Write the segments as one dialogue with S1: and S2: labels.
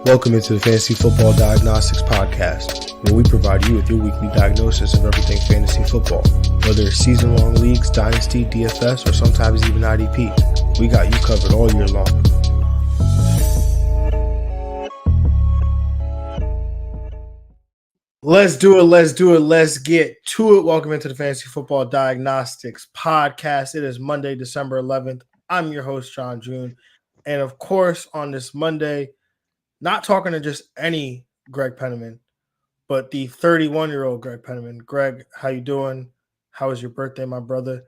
S1: Welcome into the Fantasy Football Diagnostics Podcast, where we provide you with your weekly diagnosis of everything fantasy football. Whether it's season-long leagues, dynasty, DFS, or sometimes even IDP, we got you covered all year long. Let's do it. Let's get to it. Welcome into the Fantasy Football Diagnostics Podcast. It is Monday, December 11th. I'm your host, Jon Jeune. And of course, on this Monday, not talking to just any Greg Pennamon, but the 31-year-old Greg Pennamon. Greg, how you doing? How was your birthday, my brother?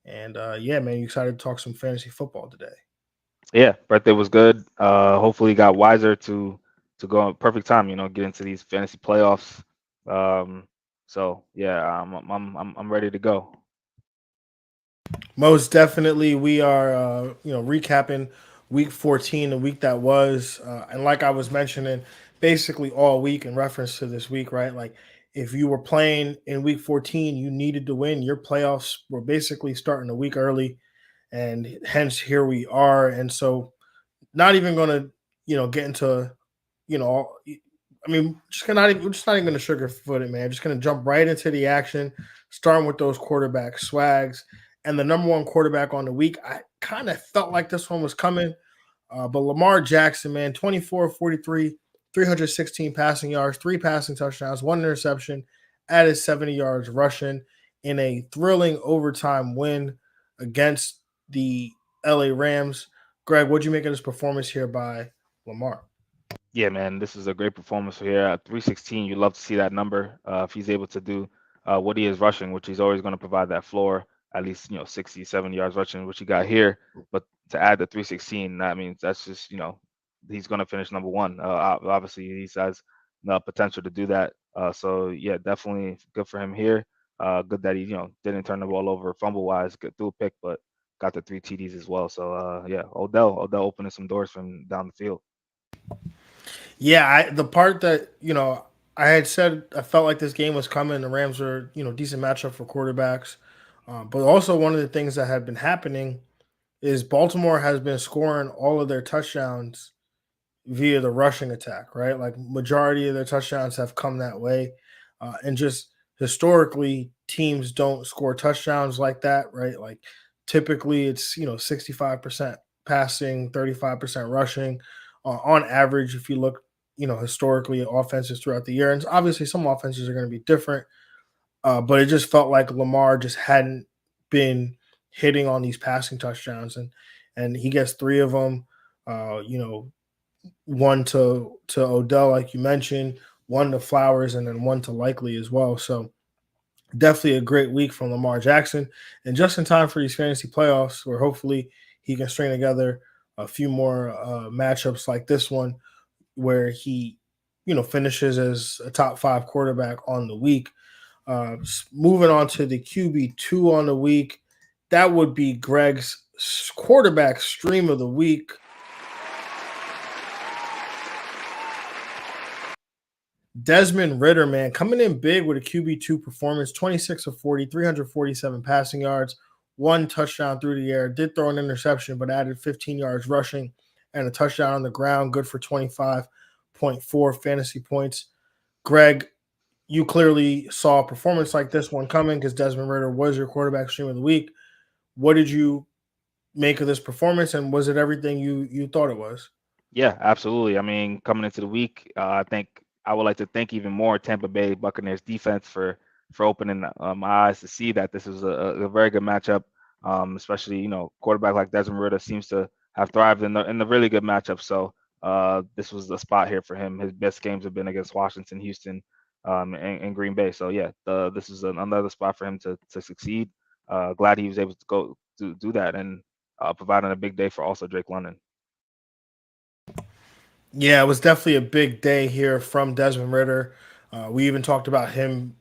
S1: And yeah, man, you excited to talk some fantasy football today?
S2: Yeah, birthday was good. Hopefully got wiser to go at perfect time, get into these fantasy playoffs. So yeah, I'm ready to go.
S1: Most definitely, we are recapping week 14, the week that was, and like I was mentioning, basically all week in reference to this week, right? Like if you were playing in week 14, you needed to win. Your playoffs were basically starting a week early, and hence here we are. And so, not even going to get into I mean, we're just not even going to sugarfoot it, man. Just going to jump right into the action, starting with those quarterback swags. And the number one quarterback on the week, I kind of felt like this one was coming. But Lamar Jackson, man, 24-43, 316 passing yards, 3 passing touchdowns, 1 interception, added 70 yards rushing in a thrilling overtime win against the LA Rams. Greg, what'd you make of this performance here by Lamar?
S2: Yeah, man, this is a great performance here at 316. You love to see that number. If he's able to do what he is rushing, which he's always going to provide that floor, at least 60, 70 yards rushing, which he got here. But to add the 316, that means that's just he's going to finish number one. Obviously, he has the potential to do that. So yeah, definitely good for him here. Good that he didn't turn the ball over fumble wise, good through a pick, but got the 3 TDs as well. So yeah, Odell opening some doors from down the field.
S1: Yeah, the part that I had said I felt like this game was coming. The Rams were decent matchup for quarterbacks, but also one of the things that had been happening is Baltimore has been scoring all of their touchdowns via the rushing attack, right? Like majority of their touchdowns have come that way, and just historically, teams don't score touchdowns like that, right? Like typically, it's 65% passing, 35% rushing, on average. If you look, historically offenses throughout the year, and obviously some offenses are going to be different, but it just felt like Lamar just hadn't been hitting on these passing touchdowns, and he gets 3 of them. One to Odell, like you mentioned, one to Flowers, and then one to Likely as well. So definitely a great week from Lamar Jackson, and just in time for these fantasy playoffs, where hopefully he can string together a few more matchups like this one, where he, finishes as a top 5 quarterback on the week. Moving on to the QB2 on the week, that would be Greg's quarterback stream of the week. Desmond Ridder, man, coming in big with a QB2 performance, 26 of 40, 347 passing yards, 1 touchdown through the air, did throw an interception, but added 15 yards rushing and a touchdown on the ground, good for 25.4 fantasy points. Greg, you clearly saw a performance like this one coming because Desmond Ridder was your quarterback stream of the week. What did you make of this performance, and was it everything you thought it was?
S2: Yeah, absolutely. I mean, coming into the week, I think I would like to thank even more Tampa Bay Buccaneers defense for opening my eyes to see that this is a very good matchup. Especially quarterback like Desmond Ridder seems to have thrived in the really good matchup. So this was the spot here for him. His best games have been against Washington, Houston, and Green Bay. So yeah, this is another spot for him to succeed. Glad he was able to go to do that and providing a big day for also Drake London.
S1: Yeah, it was definitely a big day here from Desmond Ridder. We even talked about him,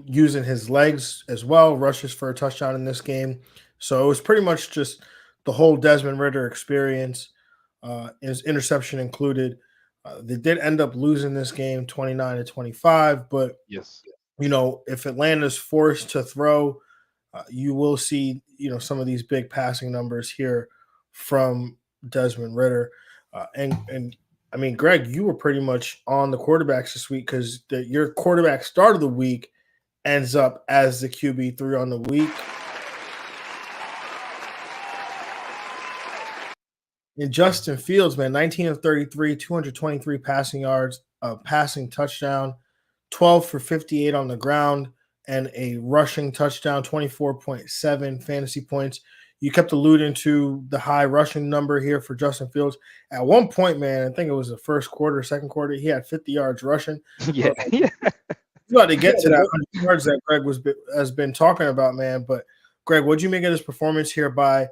S1: using his legs as well, rushes for a touchdown in this game. So it was pretty much just the whole Desmond Ridder experience, his interception included. They did end up losing this game 29-25, but
S2: Yes.
S1: if Atlanta's forced to throw, you will see, some of these big passing numbers here from Desmond Ridder. And I mean, Greg, you were pretty much on the quarterbacks this week because your quarterback start of the week ends up as the QB3 on the week. And Justin Fields, man, 19 of 33, 223 passing yards, a passing touchdown, 12 for 58 on the ground, and a rushing touchdown, 24.7 fantasy points. You kept alluding to the high rushing number here for Justin Fields. At one point, man, I think it was the first quarter, second quarter, he had 50 yards rushing.
S2: Yeah,
S1: You got to get to that 100 yards that Greg has been talking about, man. But Greg, what'd you make of this performance here by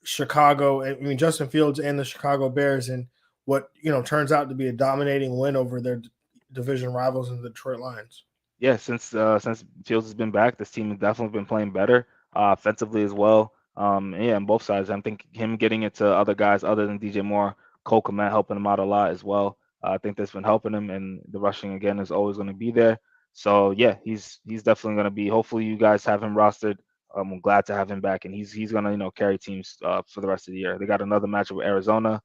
S1: Chicago? I mean, Justin Fields and the Chicago Bears, and what turns out to be a dominating win over their division rivals in the Detroit Lions.
S2: Yeah, since Fields has been back, this team has definitely been playing better offensively as well. Yeah, on both sides. I think him getting it to other guys other than DJ Moore, Cole Kmet helping him out a lot as well. I think that's been helping him, and the rushing again is always going to be there. So yeah, he's definitely going to be. Hopefully, you guys have him rostered. I'm glad to have him back, and he's going to carry teams for the rest of the year. They got another matchup with Arizona.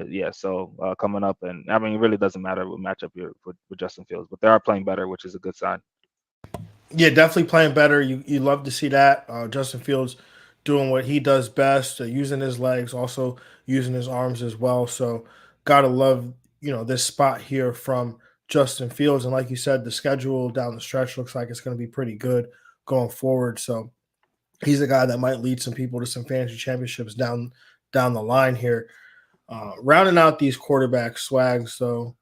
S2: Yeah, so coming up, and I mean, it really doesn't matter what matchup you're with Justin Fields, but they are playing better, which is a good sign.
S1: Yeah, definitely playing better. You love to see that. Justin Fields doing what he does best, using his legs, also using his arms as well. So gotta love this spot here from Justin Fields. And like you said, the schedule down the stretch looks like it's going to be pretty good going forward. So he's a guy that might lead some people to some fantasy championships down the line here. Rounding out these quarterback swags, so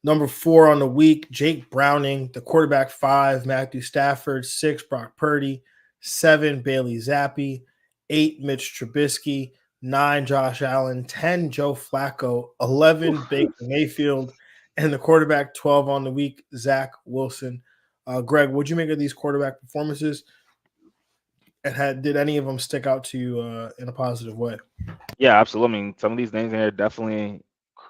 S1: number 4 on the week, Jake Browning, the quarterback 5, Matthew Stafford, 6, Brock Purdy, 7, Bailey Zappi, 8, Mitch Trubisky, 9, Josh Allen, 10, Joe Flacco, 11, Baker Mayfield, and the quarterback 12 on the week, Zach Wilson. Greg, what'd you make of these quarterback performances? And did any of them stick out to you in a positive way?
S2: Yeah, absolutely. I mean, some of these names here are definitely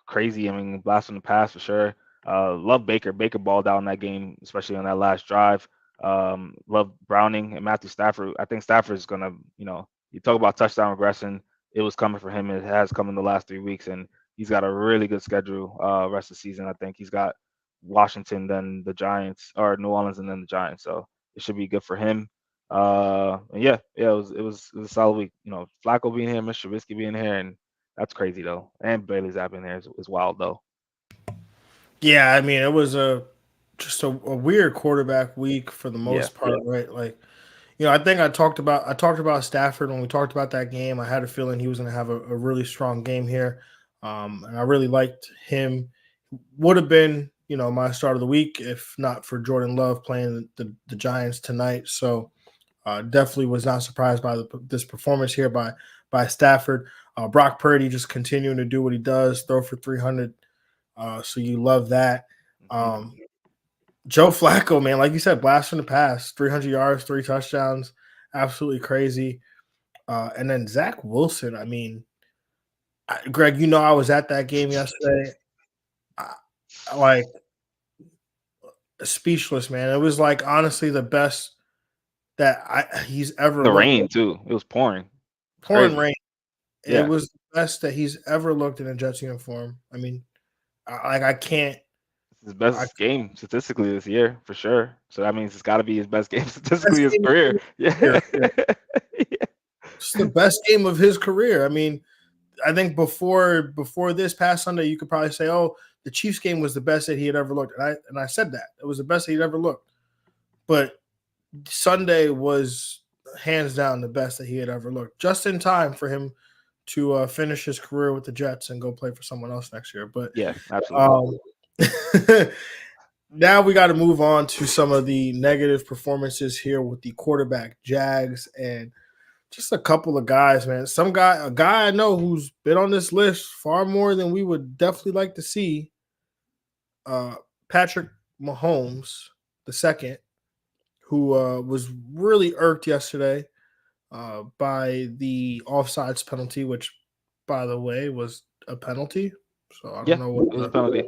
S2: crazy. I mean, blast from the past for sure. Love Baker. Baker balled out in that game, especially on that last drive. Love Browning and Matthew Stafford. I think Stafford is gonna, you talk about touchdown regression. It was coming for him. It has come in the last 3 weeks, and he's got a really good schedule rest of the season. I think he's got Washington, then the Giants, or New Orleans, and then the Giants. So it should be good for him. And yeah, it was a solid week. Flacco being here, Mr. Trubisky being here, and that's crazy though. And Bailey Zapp in there is wild though.
S1: Yeah, I mean, it was just a weird quarterback week for the most part, right? Like, I think I talked about Stafford when we talked about that game. I had a feeling he was going to have a really strong game here, and I really liked him. Would have been, my start of the week if not for Jordan Love playing the Giants tonight. So definitely was not surprised by this performance here by Stafford. Brock Purdy just continuing to do what he does, throw for 300. So you love that. Joe Flacco, man, like you said, blast from the past, 300 yards, 3 touchdowns, absolutely crazy. And then Zach Wilson, I mean, Greg, I was at that game yesterday. Like, speechless, man. It was like honestly the best that he's ever
S2: The
S1: looked.
S2: rain too. It was pouring.
S1: Pouring rain.
S2: Yeah.
S1: It was the best that he's ever looked in a Jets uniform. I mean, I can't.
S2: It's his best game statistically this year for sure. So that means it's got to be his best game statistically his career. Yeah.
S1: It's the best game of his career. I mean, I think before this past Sunday, you could probably say, "Oh, the Chiefs game was the best that he had ever looked," and I said that it was the best that he'd ever looked. But Sunday was hands down the best that he had ever looked, just in time for him to finish his career with the Jets and go play for someone else next year. But
S2: yeah, absolutely.
S1: Now we got to move on to some of the negative performances here with the quarterback Jags and just a couple of guys, man. A guy I know who's been on this list far more than we would definitely like to see. Patrick Mahomes, the second, who was really irked yesterday by the offsides penalty, which, by the way, was a penalty. So I don't know what
S2: it was a penalty.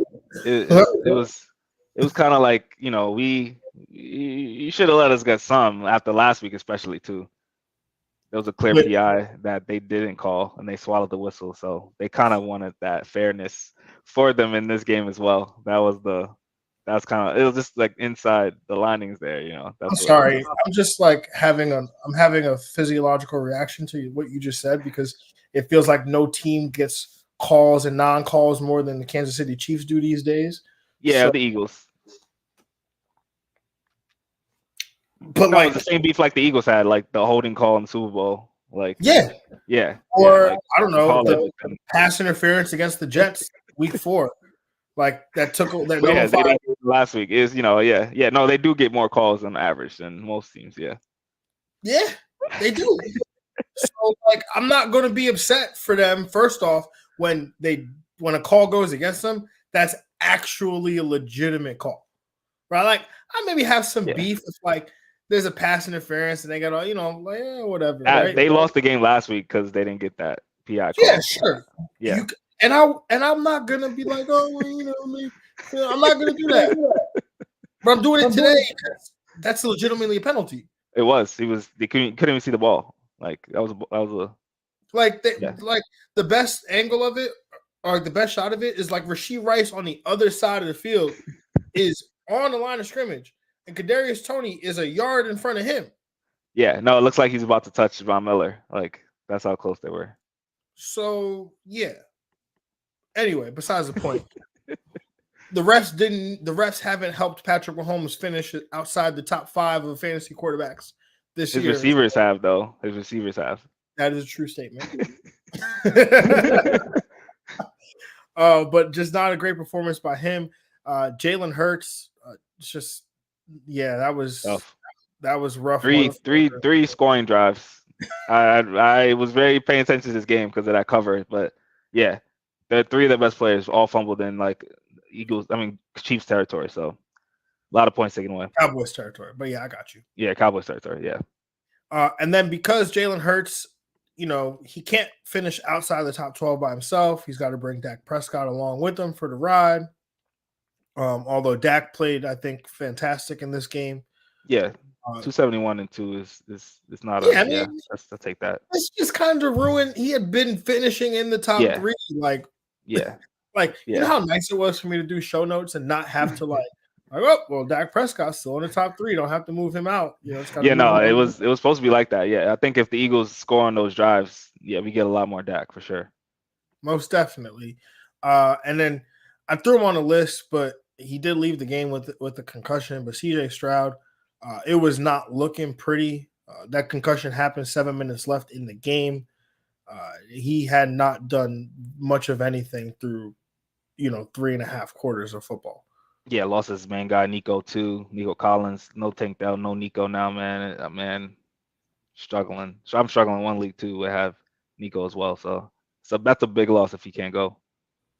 S2: It was kind of like you should have let us get some after last week, especially too. there was a clear PI that they didn't call, and they swallowed the whistle. So they kind of wanted that fairness for them in this game as well. That's kind of, it was just like inside the linings there, you know.
S1: I'm sorry. I'm just like having a physiological reaction to what you just said, because it feels like no team gets calls and non-calls more than the Kansas City Chiefs do these days.
S2: Yeah, so, the Eagles.
S1: But like
S2: it was the same beef like the Eagles had, like the holding call in the Super Bowl. Like
S1: yeah. Or like, I don't know, the pass interference against the Jets week 4. Like that took that
S2: they last week is, you know, no, they do get more calls on average than most teams. Yeah,
S1: they do. So like, I'm not going to be upset for them. First off, when a call goes against them, that's actually a legitimate call, right? Like I maybe have some beef if like there's a pass interference and they got all, you know, like whatever. Right?
S2: They lost the game last week because they didn't get that PI call.
S1: Yeah, sure. Yeah. And I'm not gonna be like, oh, you know, I'm not gonna do that. But I'm doing it today because that's legitimately a penalty.
S2: It was. They couldn't even see the ball. Like that was a
S1: like the best angle of it, or the best shot of it, is like Rashee Rice on the other side of the field is on the line of scrimmage, and Kadarius Toney is a yard in front of him.
S2: Yeah, no, it looks like he's about to touch Von Miller. Like that's how close they were.
S1: So yeah. Anyway, besides the point, the refs haven't helped Patrick Mahomes finish outside the top 5 of fantasy quarterbacks this year.
S2: His receivers have, though. His receivers have.
S1: That is a true statement. But just not a great performance by him. Jalen Hurts, that was rough.
S2: Three scoring drives. I was very paying attention to this game because of that cover, but yeah. They're 3 of the best players, all fumbled in like Chiefs territory. So a lot of points taken away.
S1: Cowboys territory, but yeah, I got you.
S2: Yeah, Cowboys territory, yeah.
S1: And then because Jalen Hurts, you know, he can't finish outside the top 12 by himself. He's got to bring Dak Prescott along with him for the ride. Although Dak played, I think, fantastic in this game.
S2: Yeah. 271 and 2 is not let's take that.
S1: It's just kind of ruined. He had been finishing in the top 3, like you know how nice it was for me to do show notes and not have to Dak Prescott's still in the top 3, don't have to move him out. You know,
S2: it was supposed to be like that. Yeah, I think if the Eagles score on those drives, we get a lot more Dak for sure.
S1: Most definitely. And then I threw him on the list, but he did leave the game with the concussion. But CJ Stroud. It was not looking pretty. That concussion happened 7 minutes left in the game. He had not done much of anything through, 3.5 quarters of football.
S2: Yeah, lost his main guy, Nico Collins. No Tank Dell, no Nico now, man. Struggling. So I'm struggling in one league too. We have Nico as well. So that's a big loss if he can't go.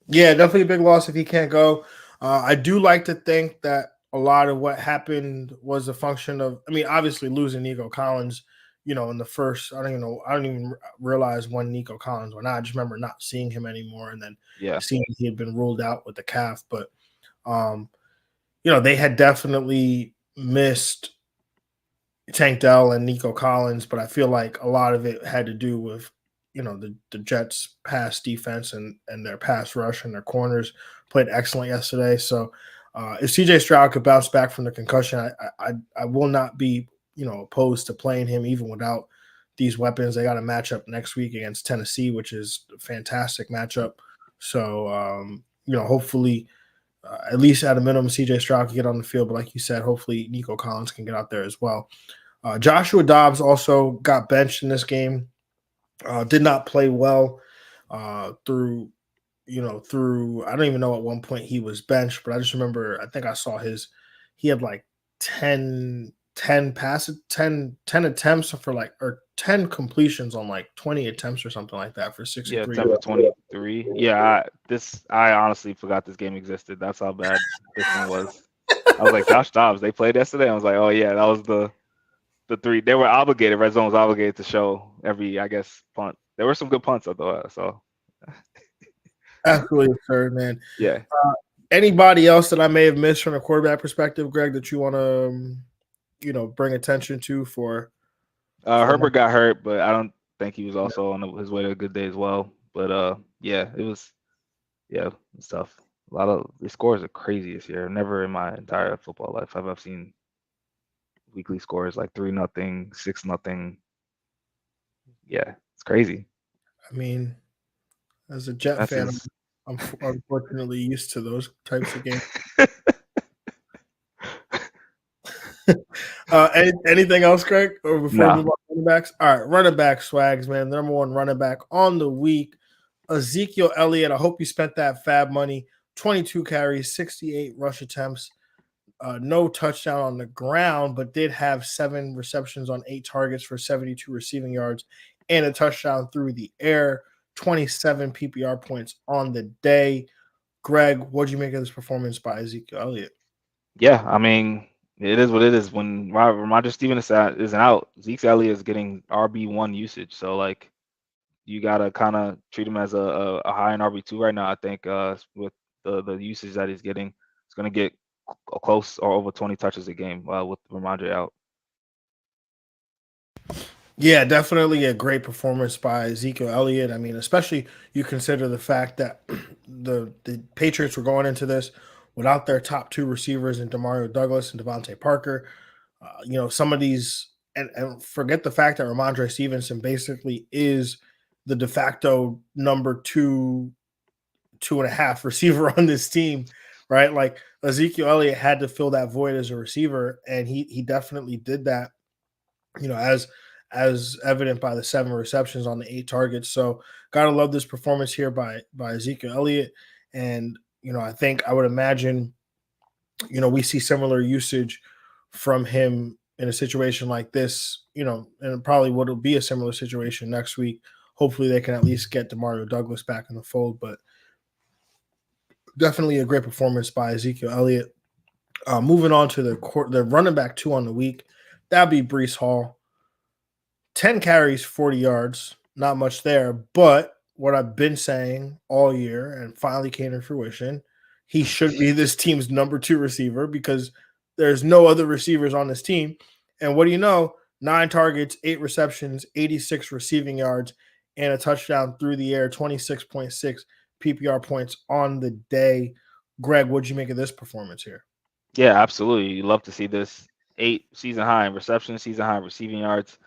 S1: Yeah, definitely a big loss if he can't go. I do like to think that a lot of what happened was a function of, obviously losing Nico Collins, in the first, I don't even realize when Nico Collins went out. I just remember not seeing him anymore. And then seeing he had been ruled out with the calf. But, they had definitely missed Tank Dell and Nico Collins. But I feel like a lot of it had to do with, the Jets' pass defense and their pass rush and their corners played excellent yesterday. So, if CJ Stroud could bounce back from the concussion, I will not be, opposed to playing him even without these weapons. They got a matchup next week against Tennessee, which is a fantastic matchup. So, hopefully, at least at a minimum, CJ Stroud can get on the field. But like you said, hopefully Nico Collins can get out there as well. Joshua Dobbs also got benched in this game. Did not play well through I don't even know at one point he was benched, but I just remember, I think I saw he had like 10 passes, 10 attempts or 10 completions on like 20 attempts or something like that for 63.
S2: Yeah, 23. Yeah, I honestly forgot this game existed. That's how bad this one was. I was like, Josh Dobbs, they played yesterday? I was like, oh yeah, that was the 3. They were obligated, Red Zone was obligated to show every, I guess, punt. There were some good punts, I thought, so.
S1: Absolutely absurd, man.
S2: Yeah.
S1: Anybody else that I may have missed from a quarterback perspective, Greg, that you want to, bring attention to for?
S2: Herbert got hurt, but I don't think he was also on his way to a good day as well. But yeah, it's tough. A lot of the scores are crazy this year. Never in my entire football life have I seen weekly scores like 3-0, 6-0. Yeah, it's crazy.
S1: I mean, as a Jet fan, I'm unfortunately used to those types of games. Anything else, Greg? Or before we move on to running backs? All right, running back swags, man. Number one running back on the week, Ezekiel Elliott. I hope you spent that fab money. 22 carries, 68 rush attempts, no touchdown on the ground, but did have 7 receptions on 8 targets for 72 receiving yards and a touchdown through the air. 27 PPR points on the day. Greg, what did you make of this performance by Ezekiel Elliott?
S2: Yeah, I mean, it is what it is. When Ramondre Stevenson isn't out, Zeke Elliott is getting RB1 usage. So, like, you got to kind of treat him as a high in RB2 right now. I think with the usage that he's getting, it's going to get close or over 20 touches a game with Ramondre out.
S1: Yeah, definitely a great performance by Ezekiel Elliott. I mean, especially you consider the fact that the Patriots were going into this without their top 2 receivers in Demario Douglas and Devontae Parker. Some of these, and forget the fact that Ramondre Stevenson basically is the de facto number 2.5 receiver on this team, right? Like Ezekiel Elliott had to fill that void as a receiver, and he definitely did that. As evident by the 7 receptions on the 8 targets. So gotta love this performance here by Ezekiel Elliott. And I think I would imagine, we see similar usage from him in a situation like this, and probably will be a similar situation next week. Hopefully they can at least get Demario Douglas back in the fold, but definitely a great performance by Ezekiel Elliott. Moving on to the running back 2 on the week, that'd be Breece Hall. 10 carries, 40 yards, not much there, but what I've been saying all year and finally came to fruition, he should be this team's number 2 receiver because there's no other receivers on this team. And what do you know? 9 targets, 8 receptions, 86 receiving yards, and a touchdown through the air, 26.6 PPR points on the day. Greg, what'd you make of this performance here?
S2: Yeah, absolutely. You love to see this 8 season high in receptions, season high in receiving yards.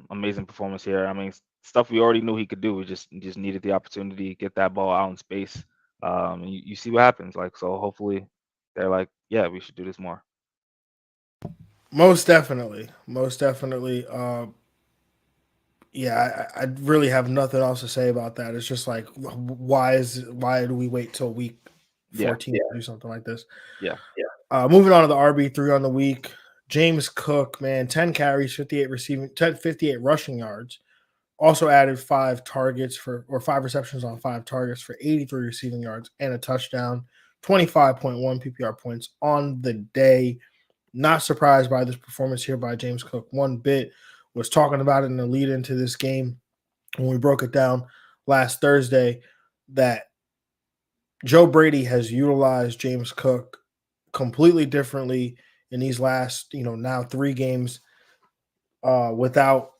S2: Amazing performance here. I mean, stuff we already knew he could do. We just needed the opportunity to get that ball out in space. You see what happens. Like, so hopefully they're like, yeah, we should do this more.
S1: Most definitely. Yeah, I really have nothing else to say about that. It's just like, why do we wait till week 14 to do something like this?
S2: Yeah.
S1: Moving on to the RB3 on the week, James Cook, man, 10 carries, 58 rushing yards. Also added 5 receptions on 5 targets for 83 receiving yards and a touchdown, 25.1 PPR points on the day. Not surprised by this performance here by James Cook one bit. Was talking about it in the lead into this game when we broke it down last Thursday that Joe Brady has utilized James Cook completely differently in these last, now 3 games without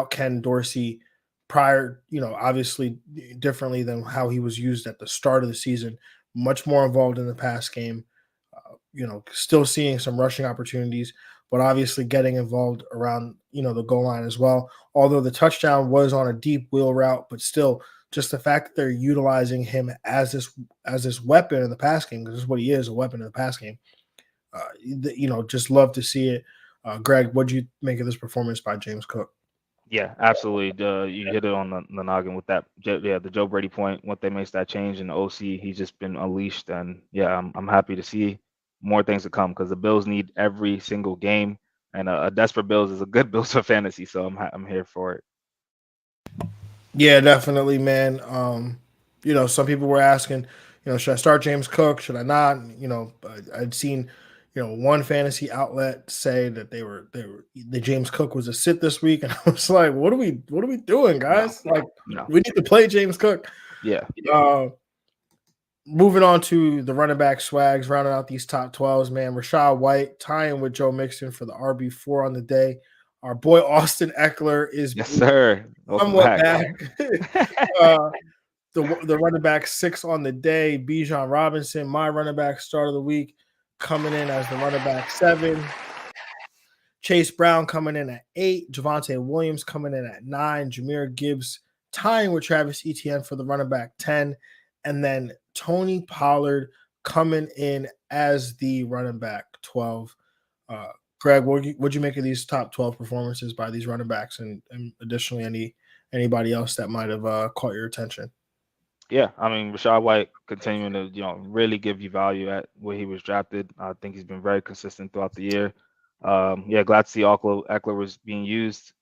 S1: Ken Dorsey prior, obviously differently than how he was used at the start of the season, much more involved in the pass game, still seeing some rushing opportunities, but obviously getting involved around, the goal line as well. Although the touchdown was on a deep wheel route, but still just the fact that they're utilizing him as this weapon in the pass game, because this is what he is, a weapon in the pass game. Just love to see it. Greg, what do you make of this performance by James Cook?
S2: Yeah, absolutely. You hit it on the noggin with that. Yeah, the Joe Brady point. What they makes that change in the OC, he's just been unleashed, and yeah, I'm happy to see more things to come because the Bills need every single game, and a desperate Bills is a good Bills for fantasy. So I'm here for it.
S1: Yeah, definitely, man. Some people were asking, should I start James Cook? Should I not? I'd seen, one fantasy outlet say that the James Cook was a sit this week, and I was like, what are we doing, guys?
S2: No.
S1: We need to play James Cook.
S2: Yeah.
S1: Moving on to the running back swags, rounding out these top 12s, man. Rachaad White tying with Joe Mixon for the RB4 on the day. Our boy Austin Eckler is
S2: Yes, sir. Welcome
S1: somewhat
S2: back.
S1: back. The running back 6 on the day, Bijan Robinson, my running back start of the week, coming in as the running back 7. Chase Brown coming in at 8. Javonte Williams coming in at 9. Jahmyr Gibbs tying with Travis Etienne for the running back 10. And then Tony Pollard coming in as the running back 12. Greg, what'd you make of these top 12 performances by these running backs, and additionally anybody else that might have caught your attention?
S2: Yeah, I mean, Rachaad White continuing to, really give you value at where he was drafted. I think he's been very consistent throughout the year. Yeah, glad to see Eckler was being used,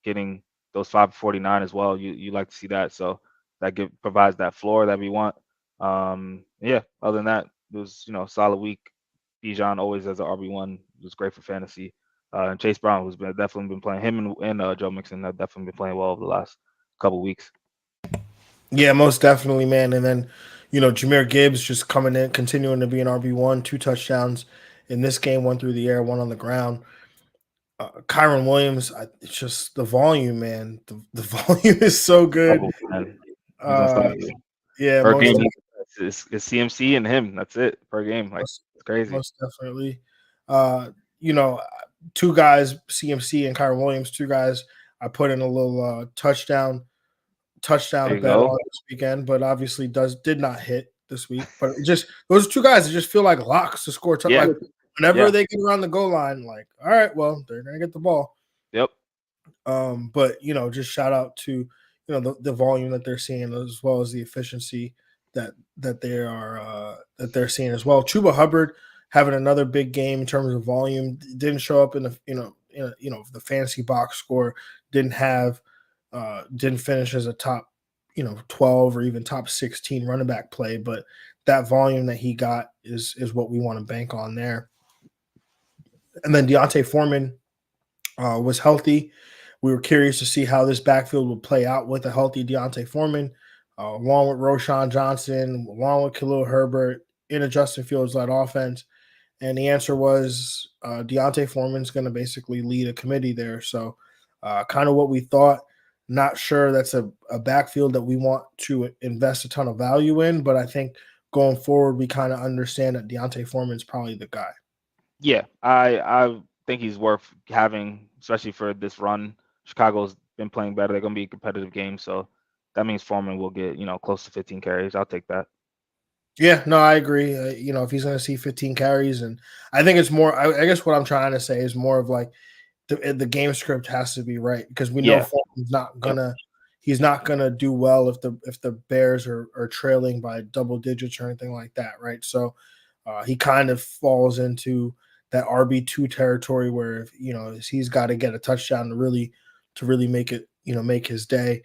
S2: getting those 549 as well. You like to see that. So that provides that floor that we want. Yeah, other than that, it was, solid week. Bijan always as an RB1 was great for fantasy. And Chase Brown, who's definitely been playing, him and Joe Mixon have definitely been playing well over the last couple weeks.
S1: Yeah, most definitely, man. And then, Jahmyr Gibbs just coming in, continuing to be an RB1, 2 touchdowns in this game, 1 through the air, 1 on the ground. Kyron Williams, it's just the volume, man. The volume is so good.
S2: Man. He's unstoppable.
S1: Yeah,
S2: Per game, it's CMC and him. That's it per game. Like, it's crazy.
S1: Most definitely. 2 guys, CMC and Kyron Williams, 2 guys I put in a little touchdown bet on this weekend, but obviously did not hit this week. But just those 2 guys that just feel like locks to score.
S2: Yeah.
S1: Like whenever they get around the goal line, like, all right, well, they're gonna get the ball.
S2: Yep.
S1: But just shout out to the volume that they're seeing, as well as the efficiency that they're seeing as well. Chuba Hubbard having another big game in terms of volume. Didn't show up in the the fantasy box score. Didn't finish as a top 12 or even top 16 running back play, but that volume that he got is what we want to bank on there. And then Deontay Foreman was healthy. We were curious to see how this backfield would play out with a healthy Deontay Foreman, along with Roschon Johnson, along with Khalil Herbert in a Justin Fields-led offense. And the answer was Deontay Foreman's going to basically lead a committee there. So kind of what we thought. Not sure that's a backfield that we want to invest a ton of value in, but I think going forward, we kind of understand that Deontay Foreman's probably the guy.
S2: Yeah, I think he's worth having, especially for this run. Chicago's been playing better. They're going to be a competitive game, so that means Foreman will get, close to 15 carries. I'll take that.
S1: Yeah, no, I agree. If he's going to see 15 carries, and I think it's more, I guess what I'm trying to say is more of like the game script has to be right, because we know Foreman's not gonna, he's not gonna do well if the Bears are trailing by double digits or anything like that, right? So he kind of falls into that RB2 territory where he's got to get a touchdown to really make it, make his day.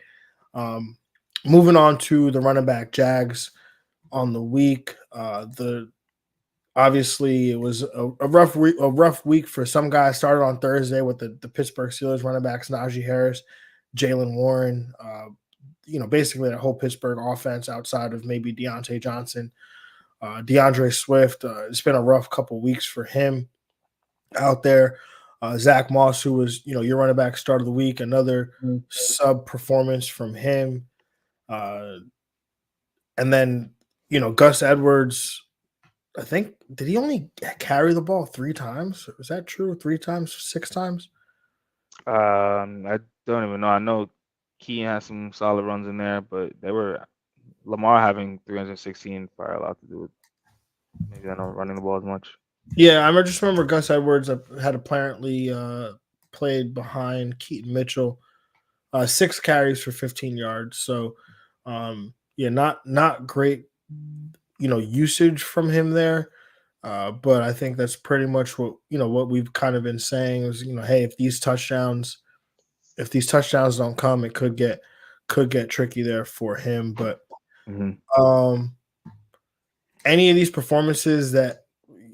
S1: Moving on to the running back Jags on the week. Obviously, it was a rough week for some guys. Started on Thursday with the Pittsburgh Steelers running backs Najee Harris, Jaylen Warren, basically the whole Pittsburgh offense outside of maybe Deontay Johnson, DeAndre Swift. It's been a rough couple weeks for him out there. Zach Moss, who was your running back start of the week, another sub performance from him. And then Gus Edwards, I think, did he only carry the ball 3 times? Is that true? 3 times, 6 times?
S2: I don't even know. I know Key had some solid runs in there, but Lamar having 316 probably a lot to do with maybe they're not running the ball as much.
S1: Yeah, I just remember Gus Edwards had apparently played behind Keaton Mitchell, 6 carries for 15 yards. So, not great, usage from him there. But I think that's pretty much what we've kind of been saying is, hey, if these touchdowns don't come, it could get tricky there for him. But any of these performances that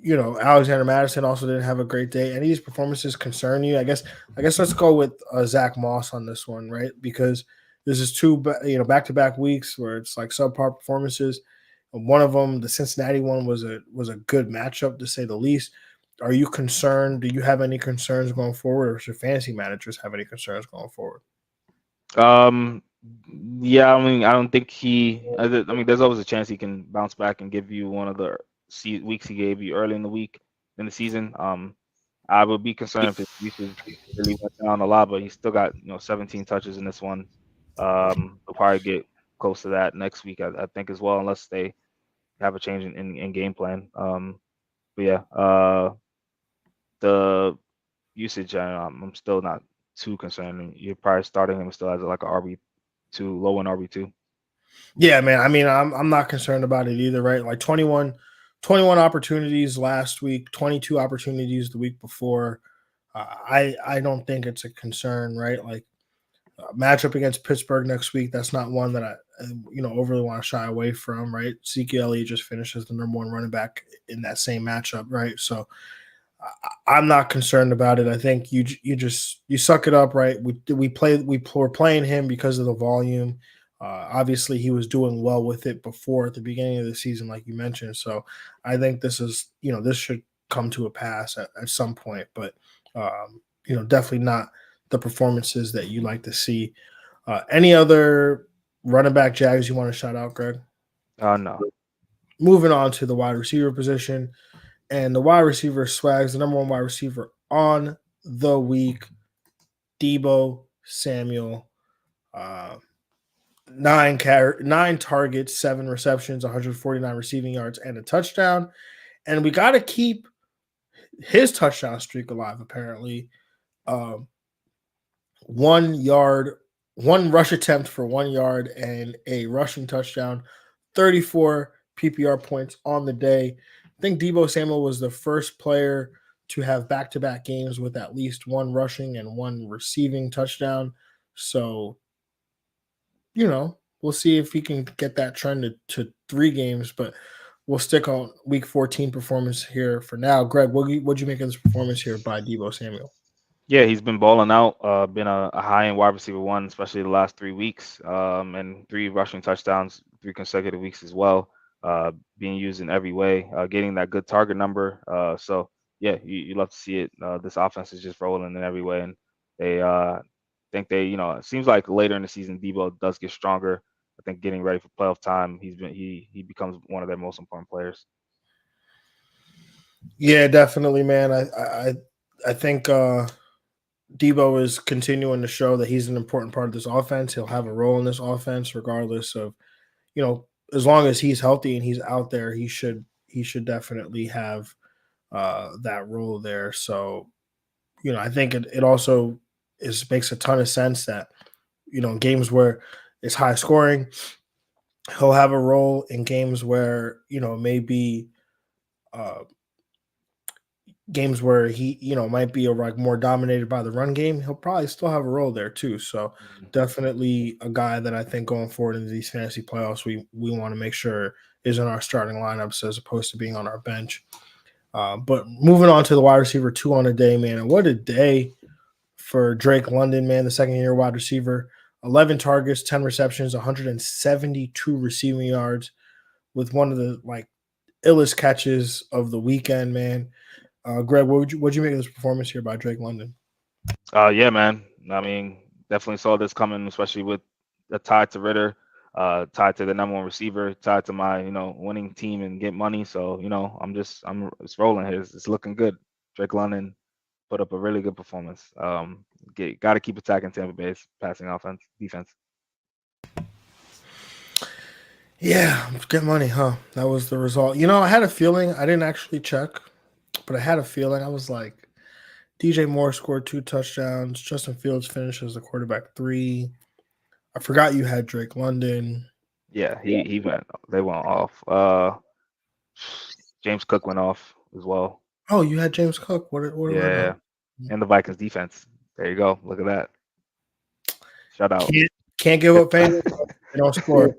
S1: Alexander Mattison also didn't have a great day. Any of these performances concern you? I guess let's go with Zach Moss on this one, right? Because this is 2 back-to-back weeks where it's like subpar performances. One of them, the Cincinnati one, was a good matchup to say the least. Are you concerned? Do you have any concerns going forward, or should fantasy managers have any concerns going forward?
S2: Yeah, I mean, I don't think I mean, there's always a chance he can bounce back and give you one of the weeks he gave you early in the season. I would be concerned if his usage really went down a lot, but he's still got 17 touches in this one. He'll probably get close to that next week, I think as well, unless they have a change in game plan. But yeah, the usage, I'm still not too concerned. You're probably starting him still as like a RB2, low in RB2.
S1: Yeah, man. I mean, I'm not concerned about it either, right? Like 21 opportunities last week, 22 opportunities the week before. I don't think it's a concern, right? Like matchup against Pittsburgh next week. That's not one that I overly want to shy away from, right? Zeke Elliott just finishes the number one running back in that same matchup, right? So I'm not concerned about it. I think you suck it up, right? We're playing him because of the volume. Obviously, he was doing well with it before at the beginning of the season, like you mentioned. So I think this should come to a pass at some point, but definitely not the performances that you like to see. Any other running back Jags you want to shout out, Greg?
S2: No.
S1: Moving on to the wide receiver position. And the wide receiver swags, the number one wide receiver on the week, Deebo Samuel. 9 targets, 7 receptions, 149 receiving yards, and a touchdown. And we got to keep his touchdown streak alive, apparently. 1 yard, 1 rush attempt for 1 yard, and a rushing touchdown. 34 PPR points on the day. I think Deebo Samuel was the first player to have back-to-back games with at least 1 rushing and 1 receiving touchdown. So, we'll see if he can get that trend to 3 games, but we'll stick on week 14 performance here for now. Greg, what'd you make of this performance here by Deebo Samuel?
S2: Yeah, he's been balling out, been a high-end wide receiver one, especially the last 3 weeks, and 3 rushing touchdowns, 3 consecutive weeks as well, being used in every way, getting that good target number. So yeah, you love to see it. This offense is just rolling in every way, and they think it seems like later in the season, Debo does get stronger. I think getting ready for playoff time, he becomes one of their most important players.
S1: Yeah, definitely, man. I think Debo is continuing to show that he's an important part of this offense. He'll have a role in this offense, regardless of, as long as he's healthy and he's out there, he should definitely have that role there. So, I think it also makes a ton of sense that, in games where it's high scoring, he'll have a role. In games where, maybe games where he, might be like more dominated by the run game, he'll probably still have a role there too. So definitely a guy that I think going forward into these fantasy playoffs, we want to make sure is in our starting lineups as opposed to being on our bench. But moving on to the wide receiver 2 on a day, man. And what a day for Drake London, man, the second-year wide receiver. 11 targets, 10 receptions, 172 receiving yards with one of the illest catches of the weekend, man. Greg, what'd you make of this performance here by Drake London?
S2: Yeah, man. I mean, definitely saw this coming, especially with the tie to Ritter, tied to the number one receiver, tied to my, winning team and get money. So, it's rolling here. It's looking good. Drake London put up a really good performance. Got to keep attacking Tampa Bay's passing defense.
S1: Yeah, get money, huh? That was the result. I had a feeling, I didn't actually check, but I had a feeling. I was like, DJ Moore scored 2 touchdowns. Justin Fields finishes the quarterback 3. I forgot you had Drake London.
S2: Yeah, he went. They went off. James Cook went off as well.
S1: Oh, you had James Cook. What do I know?
S2: And the Vikings defense. There you go. Look at that. Shout out.
S1: Can't give up fans. They don't score.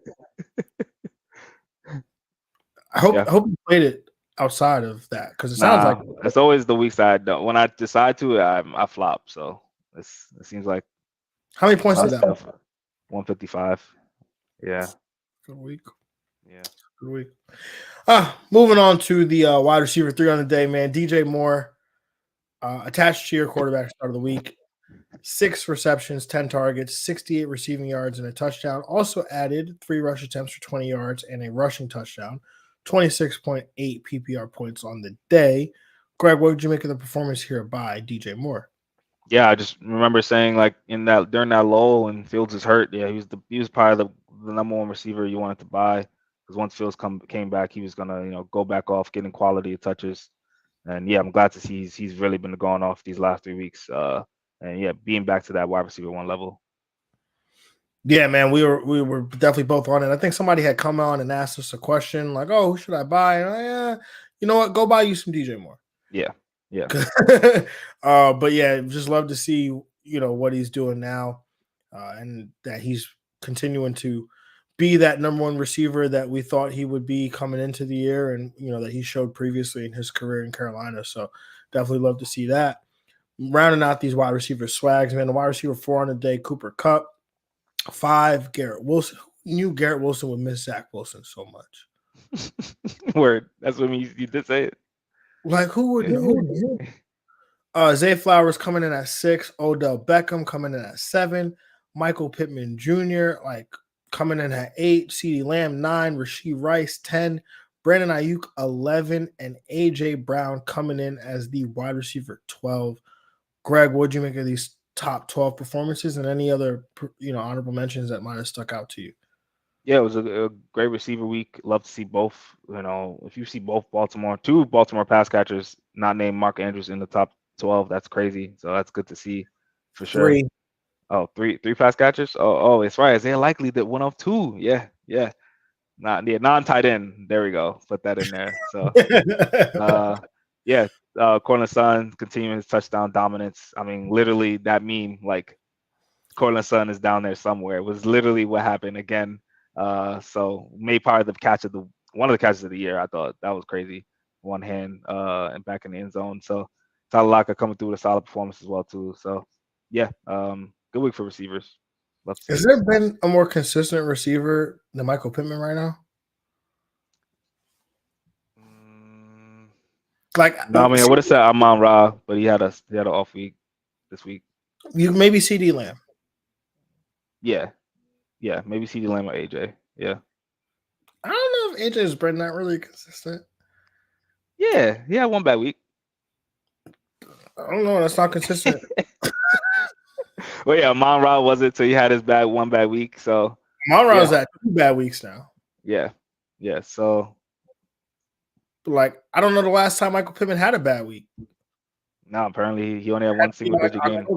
S1: I hope you played it outside of that because it sounds like
S2: it's always the weak side. When I decide to, I flop. So it seems like.
S1: How many points did that?
S2: 155. Yeah.
S1: Good week.
S2: Yeah.
S1: Good week. Moving on to the wide receiver 3 on the day, man. DJ Moore, attached to your quarterback start of the week. 6 receptions, 10 targets, 68 receiving yards, and a touchdown. Also added 3 rush attempts for 20 yards and a rushing touchdown. 26.8 PPR points on the day. Greg, what did you make of the performance here by DJ Moore?
S2: Yeah, I just remember saying like during that lull and Fields is hurt. Yeah, he was probably the number 1 receiver you wanted to buy, because once Fields came back, he was gonna go back off getting quality touches. And yeah, I'm glad to see he's really been going off these last 3 weeks. And yeah, being back to that wide receiver 1 level.
S1: Yeah, man, we were definitely both on it. I think somebody had come on and asked us a question like, "Oh, who should I buy?" And yeah, you know what? Go buy you some DJ Moore.
S2: Yeah.
S1: But yeah, just love to see what he's doing now, and that he's continuing to be that number 1 receiver that we thought he would be coming into the year, and that he showed previously in his career in Carolina. So definitely love to see that. Rounding out these wide receiver swags, man. The wide receiver 4 on the day, Cooper Kupp. 5, Garrett Wilson. Who knew Garrett Wilson would miss Zach Wilson so much?
S2: Word. That's what you did say it.
S1: Like, who would Zay Flowers coming in at 6, Odell Beckham coming in at 7, Michael Pittman Jr. coming in at 8, CeeDee Lamb 9, Rashee Rice 10, Brandon Ayuk 11, and AJ Brown coming in as the wide receiver 12. Greg, what'd you make of these top 12 performances, and any other honorable mentions that might have stuck out to you?
S2: Yeah, it was a great receiver week. Love to see both. If you see both two Baltimore pass catchers not named Mark Andrews in the top 12, that's crazy. So that's good to see for sure.
S1: 3.
S2: Oh, three pass catchers. Oh, it's right. Isaiah Likely that one of 2. Yeah. Non-tight end. There we go. Put that in there. So, Cortland Sutton continuing his touchdown dominance. I mean, literally that meme, like Cortland Sutton is down there somewhere, was literally what happened again. So made part of one of the catches of the year. I thought that was crazy. One hand and back in the end zone. So Tyler Lockett coming through with a solid performance as well too. So yeah, good week for receivers.
S1: Has there been a more consistent receiver than Michael Pittman right now?
S2: No, I mean I would have said Amon-Ra, but he had an off week this week.
S1: You maybe CeeDee Lamb.
S2: Yeah, maybe CeeDee Lamb or AJ. Yeah.
S1: I don't know if AJ has been that really consistent.
S2: Yeah, he had one bad week.
S1: I don't know. That's not consistent.
S2: Well, yeah, Amon-Ra was it, so he had his one bad week. So
S1: Amon-Ra's at 2 bad weeks now.
S2: Yeah. So,
S1: I don't know the last time Michael Pittman had a bad week.
S2: No, apparently he only had one single digit game.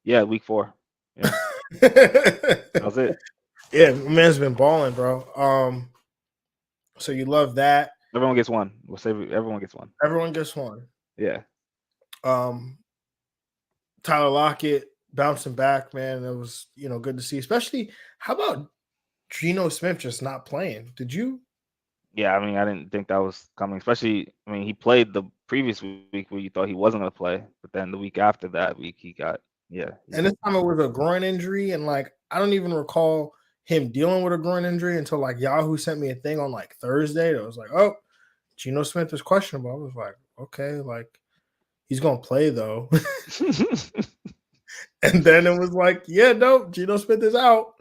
S2: Yeah, week 4. Yeah, that was it.
S1: Yeah, man's been balling, bro. So you love that.
S2: Everyone gets one. We'll say everyone gets one.
S1: Everyone gets one.
S2: Yeah.
S1: Tyler Lockett bouncing back, man. It was good to see. Especially, how about Geno Smith just not playing? Did you?
S2: Yeah, I mean, I didn't think that was coming. Especially, I mean, he played the previous week where you thought he wasn't going to play, but then the week after that week he got
S1: And this time it was a groin injury, and I don't even recall him dealing with a groin injury until Yahoo sent me a thing on Thursday that was oh, Geno Smith is questionable. I was like, okay, he's gonna play though. And then it was no, Geno Smith is out.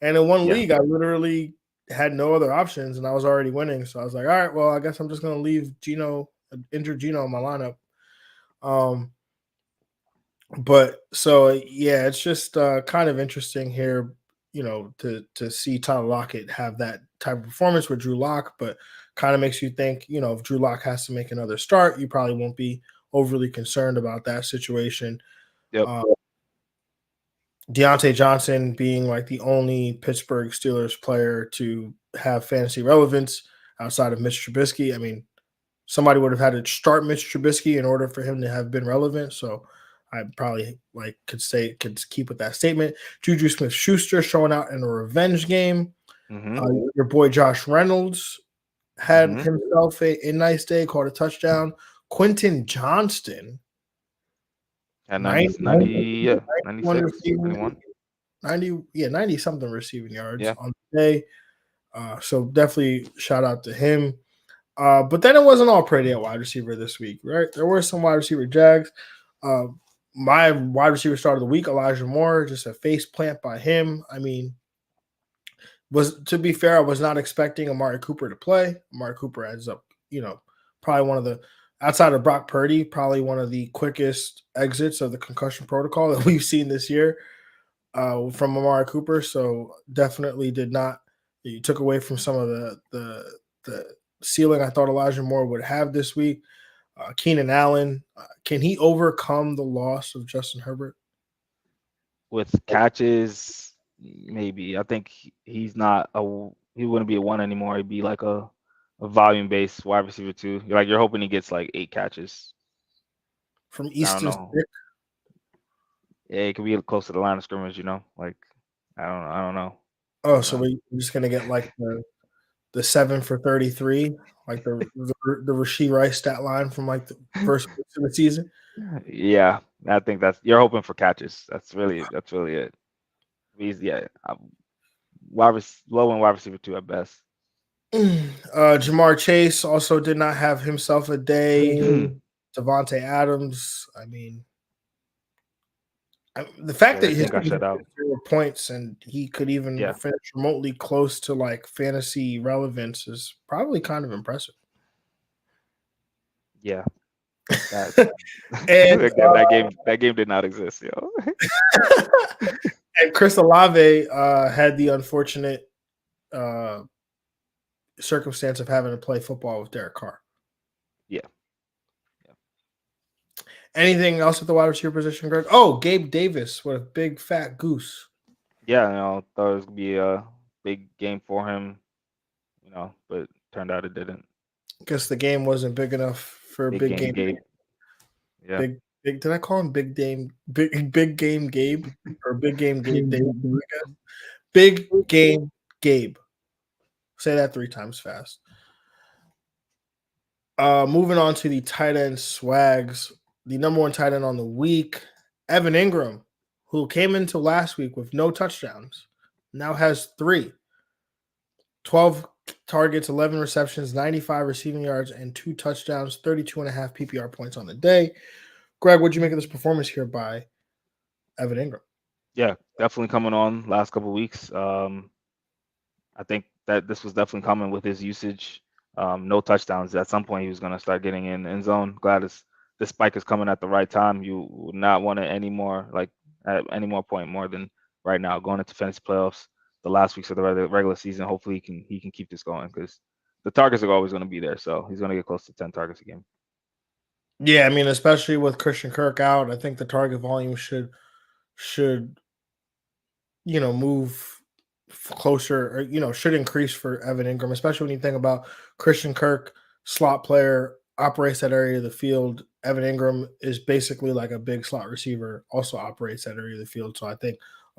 S1: And in one league, I literally had no other options, and I was already winning. So I was like, all right, well, I guess I'm just gonna leave injured Geno in my lineup. But so yeah, it's just kind of interesting here, to see Tyler Lockett have that type of performance with Drew Lock, but kind of makes you think, if Drew Lock has to make another start, you probably won't be overly concerned about that situation.
S2: Yep.
S1: Deontay Johnson being the only Pittsburgh Steelers player to have fantasy relevance outside of Mitch Trubisky. I mean, somebody would have had to start Mitch Trubisky in order for him to have been relevant. So I probably could keep with that statement. Juju Smith-Schuster showing out in a revenge game.
S2: Mm-hmm.
S1: Your boy Josh Reynolds had himself a nice day, caught a touchdown. Quentin Johnston
S2: at 90 something receiving yards
S1: on the day. So definitely shout out to him. But then it wasn't all pretty at wide receiver this week, right? There were some wide receiver Jags. Uh, my wide receiver start of the week, Elijah Moore, just a face plant by him. I mean, to be fair, I was not expecting Amari Cooper to play. Amari Cooper ends up, probably one of the outside of Brock Purdy, probably one of the quickest exits of the concussion protocol that we've seen this year from Amari Cooper. So definitely did not. You took away from some of the ceiling I thought Elijah Moore would have this week. Keenan Allen, can he overcome the loss of Justin Herbert?
S2: With catches, maybe. I think he's not he wouldn't be a 1 anymore. He'd be like a volume based wide receiver 2. You're hoping he gets like 8 catches
S1: From
S2: I don't
S1: Easton
S2: know.
S1: Stick?
S2: Yeah, it could be close to the line of scrimmage. Like I don't know.
S1: Oh, so we're just gonna get like the 7 for 33, like the Rashee Rice stat line from like the first week of the season.
S2: Yeah, I think you're hoping for catches. That's really it. He's low and wide receiver 2 at best.
S1: Jamar Chase also did not have himself a day. Devontae Adams, I mean, the fact that his
S2: got shut out.
S1: 0 points and he could even finish remotely close to like fantasy relevance is probably kind of impressive.
S2: Yeah.
S1: And
S2: that game did not exist, yo.
S1: And Chris Olave had the unfortunate circumstance of having to play football with Derek Carr.
S2: Yeah.
S1: Anything else at the wide receiver position, Greg? Oh, Gabe Davis, what a big fat goose.
S2: Yeah, thought it was gonna be a big game for him, but turned out it didn't.
S1: Guess the game wasn't big enough for big game
S2: Gabe. Yeah.
S1: Big. Did I call him big game Gabe or big game Gabe Davis? Big game Gabe. Say that 3 times fast. Moving on to the tight end swags. The number 1 tight end on the week, Evan Ingram, who came into last week with no touchdowns, now has 3. 12 targets, 11 receptions, 95 receiving yards, and 2 touchdowns, 32.5 PPR points on the day. Greg, what'd you make of this performance here by Evan Ingram?
S2: Yeah, definitely coming on last couple of weeks. I think that this was definitely coming with his usage. No touchdowns. At some point, he was going to start getting in the end zone. Glad this spike is coming at the right time. You would not want it anymore, at any more point more than right now. Going into fantasy playoffs, the last weeks of the regular season, hopefully he can keep this going because the targets are always going to be there. So he's going to get close to 10 targets a game.
S1: Yeah, I mean, especially with Christian Kirk out, I think the target volume should move closer or should increase for Evan Ingram, especially when you think about Christian Kirk, slot player, operates that area of the field. Evan Ingram is basically like a big slot receiver, also operates that area of the field. So I think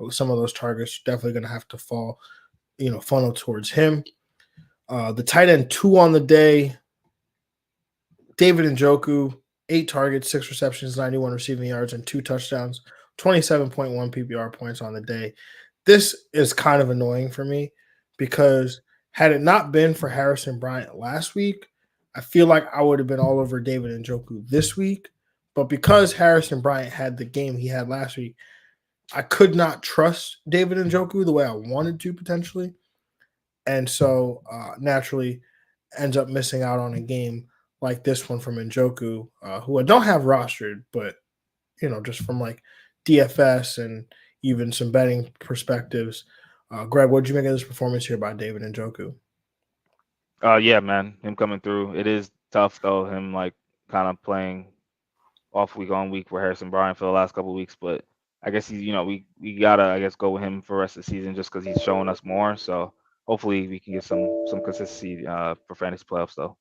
S1: some of those targets are definitely going to have to fall, funnel towards him. The tight end 2 on the day, David Njoku, 8 targets, 6 receptions, 91 receiving yards, and 2 touchdowns, 27.1 PPR points on the day. This is kind of annoying for me because had it not been for Harrison Bryant last week, I feel like I would have been all over David Njoku this week. But because Harrison Bryant had the game he had last week, I could not trust David Njoku the way I wanted to potentially. And so naturally ends up missing out on a game like this one from Njoku, who I don't have rostered, but, just from like DFS and even some betting perspectives. Greg, what did you make of this performance here by David Njoku?
S2: Yeah, man, him coming through. It is tough though, him kind of playing off week on week for Harrison Bryant for the last couple of weeks, but I guess he's we gotta go with him for the rest of the season just because he's showing us more. So hopefully we can get some consistency for fantasy playoffs though.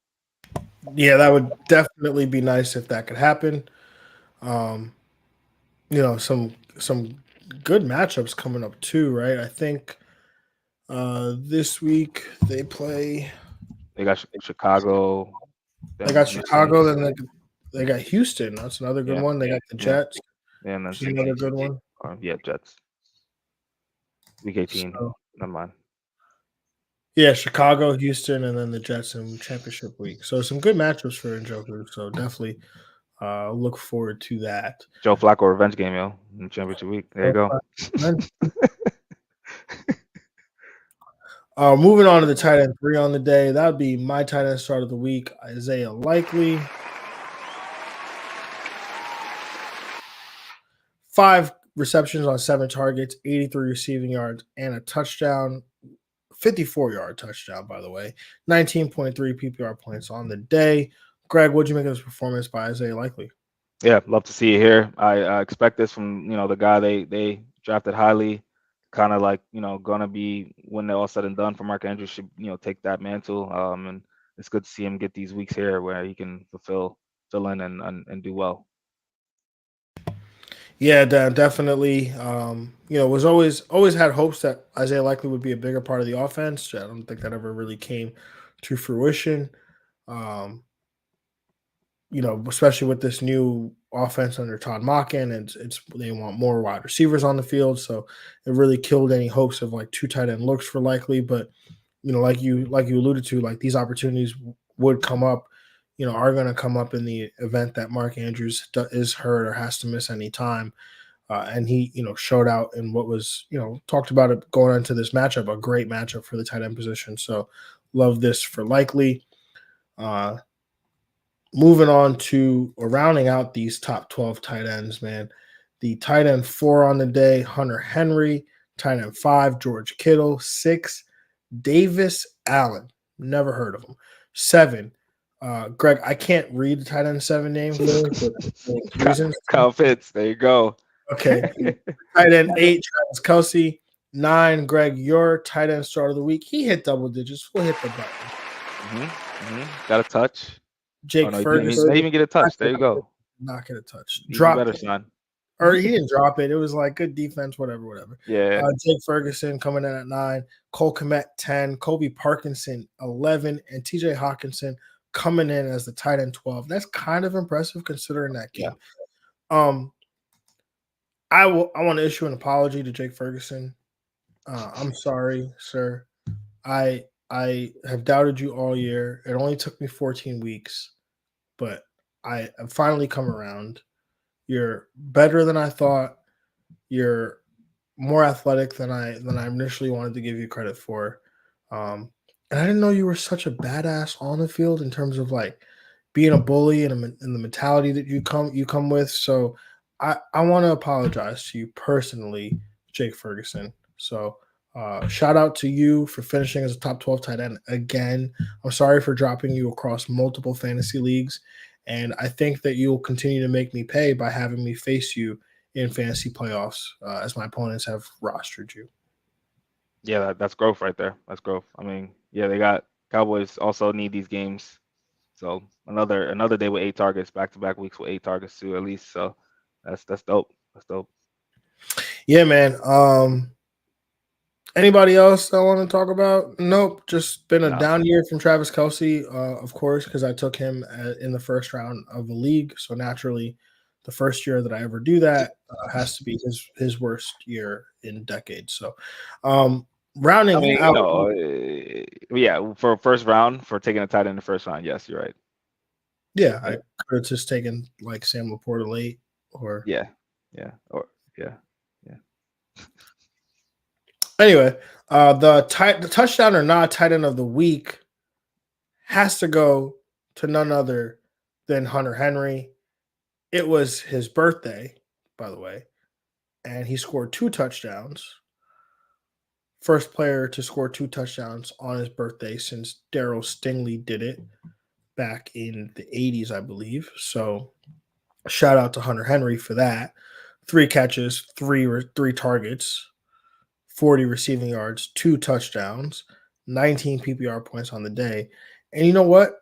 S1: Yeah, that would definitely be nice if that could happen. Some good matchups coming up too, right? I think this week they play.
S2: They got Chicago.
S1: They got Chicago, then they got Houston. That's another good one. They got the Jets.
S2: Yeah, and then
S1: another good one.
S2: Yeah, Jets. Week 18.
S1: So,
S2: Never mind.
S1: Yeah, Chicago, Houston, and then the Jets in championship week. So some good matchups for Njoku. So definitely look forward to that.
S2: Joe Flacco revenge game, yo, in championship week. There you go.
S1: Moving on to the tight end 3 on the day. That would be my tight end start of the week, Isaiah Likely. 5 receptions on 7 targets, 83 receiving yards, and a touchdown. 54-yard touchdown, by the way. 19.3 PPR points on the day. Greg, what'd you make of this performance by Isaiah Likely?
S2: Yeah, love to see it here. I expect this from the guy they drafted highly, kind of like gonna be when they're all said and done for Mark Andrews should take that mantle. And it's good to see him get these weeks here where he can fill in and do well.
S1: Yeah, definitely. Was always had hopes that Isaiah Likely would be a bigger part of the offense. I don't think that ever really came to fruition. Especially with this new offense under Todd Monken, and it's they want more wide receivers on the field, so it really killed any hopes of like 2 tight end looks for Likely. But like you alluded to, like these opportunities would come up, are going to come up in the event that Mark Andrews is hurt or has to miss any time. And he, showed out in what was, talked about it going into this matchup, a great matchup for the tight end position. So love this for Likely. Moving on to rounding out these top 12 tight ends, man. The tight end 4 on the day, Hunter Henry. Tight end 5, George Kittle. 6, Davis Allen. Never heard of him. 7, Greg, I can't read the tight end 7 name for reasons.
S2: Kyle Pitts, there you go.
S1: Okay. Tight end 8, Travis Kelce. 9, Greg, your tight end start of the week. He hit double digits. We'll hit the button.
S2: Got a touch.
S1: Jake Ferguson.
S2: They even get a touch. There you go.
S1: Not get a touch.
S2: Drop better, son.
S1: Or he didn't drop it. It was like good defense, whatever.
S2: Yeah.
S1: Jake Ferguson coming in at 9, Cole Kmet 10, Kobe Parkinson 11, and TJ Hawkinson coming in as the tight end 12. That's kind of impressive considering that game. Yeah. I want to issue an apology to Jake Ferguson. I'm sorry, sir. I have doubted you all year. It only took me 14 weeks, but I have finally come around. You're better than I thought. You're more athletic than I initially wanted to give you credit for. And I didn't know you were such a badass on the field in terms of like being a bully and the mentality that you come with. So I want to apologize to you personally, Jake Ferguson. So shout out to you for finishing as a top 12 tight end again. I'm sorry for dropping you across multiple fantasy leagues. And I think that you'll continue to make me pay by having me face you in fantasy playoffs as my opponents have rostered you.
S2: Yeah, that's growth right there. That's growth. I mean, yeah, they got Cowboys also need these games. So another day with 8 targets, back-to-back weeks with 8 targets too, at least. So that's dope. That's dope.
S1: Yeah, man. Anybody else I want to talk about? Nope. Just been a down year from Travis Kelce, of course, because I took him in the first round of the league. So naturally, the first year that I ever do that has to be his worst year in decades. So, rounding out.
S2: Yeah, for first round, for taking a tight end in the first round, yes, you're right.
S1: Yeah, I could have just taken like Sam Laporta late, or
S2: yeah.
S1: Anyway, the touchdown or not tight end of the week has to go to none other than Hunter Henry. It was his birthday, by the way, and he scored 2 touchdowns. First player to score 2 touchdowns on his birthday since Darryl Stingley did it back in the 80s, I believe. So shout out to Hunter Henry for that. 3 catches, 3 targets, 40 receiving yards, 2 touchdowns, 19 PPR points on the day. And you know what?